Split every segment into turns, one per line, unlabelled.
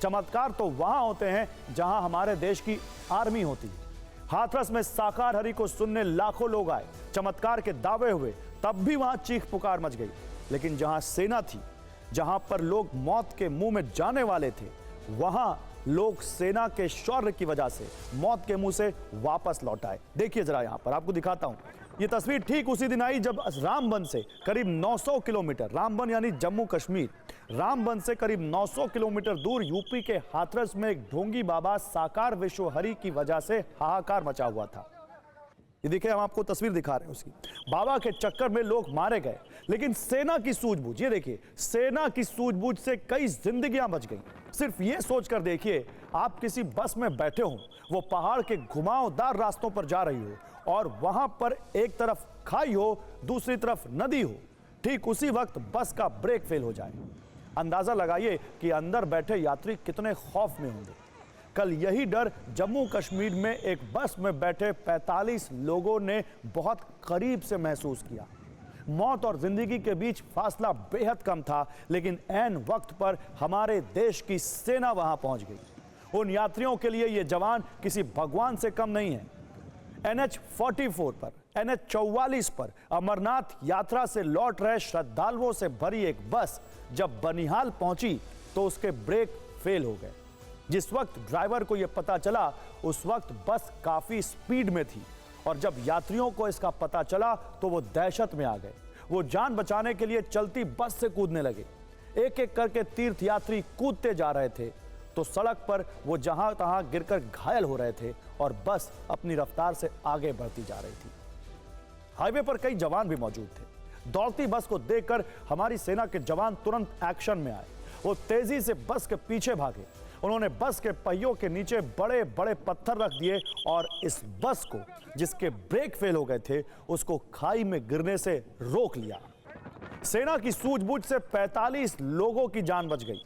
चमत्कार तो वहां होते हैं जहां हमारे देश की आर्मी होती है। हाथरस में साकार हरि को सुनने लाखों लोग आए, चमत्कार के दावे हुए, तब भी वहां चीख पुकार मच गई। लेकिन जहां सेना थी, जहां पर लोग मौत के मुंह में जाने वाले थे, वहां लोग सेना के शौर्य की वजह से मौत के मुंह से वापस लौट आए। देखिए जरा, यहां पर आपको दिखाता हूं। यह तस्वीर ठीक उसी दिन आई जब रामबन से करीब 900 किलोमीटर, रामबन यानी जम्मू कश्मीर, रामबन से करीब 900 किलोमीटर दूर यूपी के हाथरस में एक ढोंगी बाबा साकार विश्व हरि की वजह से हाहाकार मचा हुआ था। ये देखिए, हम आपको तस्वीर दिखा रहे हैं उसकी। बाबा के चक्कर में लोग मारे गए, लेकिन सेना की सूझबूझ, ये देखिए, सेना की सूझबूझ से कई जिंदगियां बच गई। सिर्फ ये सोचकर देखिए, आप किसी बस में बैठे हो, वो पहाड़ के घुमावदार रास्तों पर जा रही हो और वहां पर एक तरफ खाई हो, दूसरी तरफ नदी हो। ठीक उसी वक्त बस का ब्रेक फेल हो जाए। अंदाजा लगाइए कि अंदर बैठे यात्री कितने खौफ में होंगे। कल यही डर जम्मू कश्मीर में एक बस में बैठे 45 लोगों ने बहुत करीब से महसूस किया। मौत और जिंदगी के बीच फासला बेहद कम था, लेकिन ऐन वक्त पर हमारे देश की सेना वहां पहुंच गई। उन यात्रियों के लिए ये जवान किसी भगवान से कम नहीं है। NH 44 पर, NH 44 पर अमरनाथ यात्रा से लौट रहे श्रद्धालुओं से भरी एक बस जब बनिहाल पहुंची तो उसके ब्रेक फेल हो गए। जिस वक्त ड्राइवर को यह पता चला, उस वक्त बस काफी स्पीड में थी और जब यात्रियों को इसका पता चला तो वो दहशत में आ गए। वो जान बचाने के लिए चलती बस से कूदने लगे। एक एक करके तीर्थयात्री कूदते जा रहे थे तो सड़क पर वो जहां तहां गिरकर घायल हो रहे थे और बस अपनी रफ्तार से आगे बढ़ती जा रही थी। हाईवे पर कई जवान भी मौजूद थे। दौड़ती बस को देखकर हमारी सेना के जवान तुरंत एक्शन में आए। वो तेजी से बस के पीछे भागे। उन्होंने बस के पहियों के नीचे बड़े बड़े पत्थर रख दिए और इस बस को, जिसके ब्रेक फेल हो गए थे, उसको खाई में गिरने से रोक लिया। सेना की सूझबूझ से 45 लोगों की जान बच गई।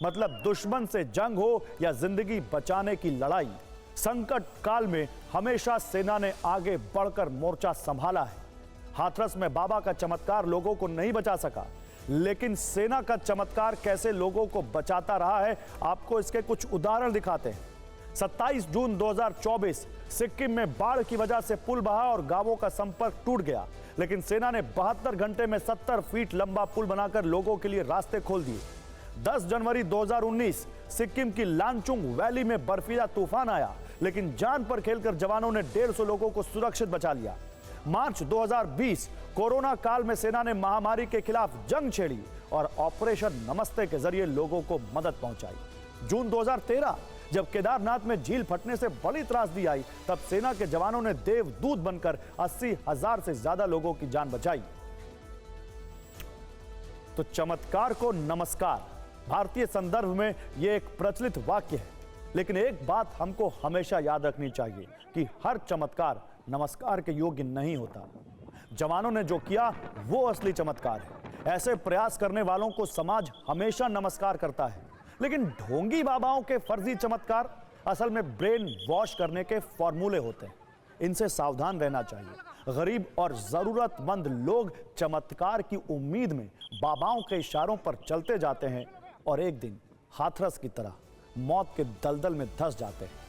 मतलब दुश्मन से जंग हो या जिंदगी बचाने की लड़ाई, संकट काल में हमेशा सेना ने आगे बढ़कर मोर्चा संभाला है। हाथरस में बाबा का चमत्कार लोगों को नहीं बचा सका, लेकिन सेना का चमत्कार कैसे लोगों को बचाता रहा है, आपको इसके कुछ उदाहरण दिखाते हैं। 27 जून 2024 सिक्किम में बाढ़ की वजह से पुल बहा और गांवों का संपर्क टूट गया, लेकिन सेना ने 72 घंटे में 70 फीट लंबा पुल बनाकर लोगों के लिए रास्ते खोल दिए। 10 जनवरी 2019 सिक्किम की लांचुंग वैली में बर्फीला तूफान आया, लेकिन जान पर खेलकर जवानों ने 150 लोगों को सुरक्षित बचा लिया। मार्च 2020 कोरोना काल में सेना ने महामारी के खिलाफ जंग छेड़ी और ऑपरेशन नमस्ते के जरिए लोगों को मदद पहुंचाई। जून 2013 जब केदारनाथ में झील फटने से बड़ी त्रासदी आई, तब सेना के जवानों ने देवदूत बनकर 80,000 से ज्यादा लोगों की जान बचाई। तो चमत्कार को नमस्कार, भारतीय संदर्भ में यह एक प्रचलित वाक्य है, लेकिन एक बात हमको हमेशा याद रखनी चाहिए कि हर चमत्कार नमस्कार के योग्य नहीं होता। जवानों ने जो किया वो असली चमत्कार है। ऐसे प्रयास करने वालों को समाज हमेशा नमस्कार करता है, लेकिन ढोंगी बाबाओं के फर्जी चमत्कार असल में ब्रेन वॉश करने के फॉर्मूले होते हैं। इनसे सावधान रहना चाहिए। गरीब और जरूरतमंद लोग चमत्कार की उम्मीद में बाबाओं के इशारों पर चलते जाते हैं और एक दिन हाथरस की तरह मौत के दलदल में धंस जाते हैं।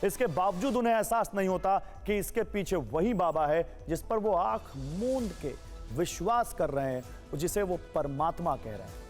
इसके बावजूद उन्हें एहसास नहीं होता कि इसके पीछे वही बाबा है जिस पर वो आंख मूंद के विश्वास कर रहे हैं, जिसे वो परमात्मा कह रहे हैं।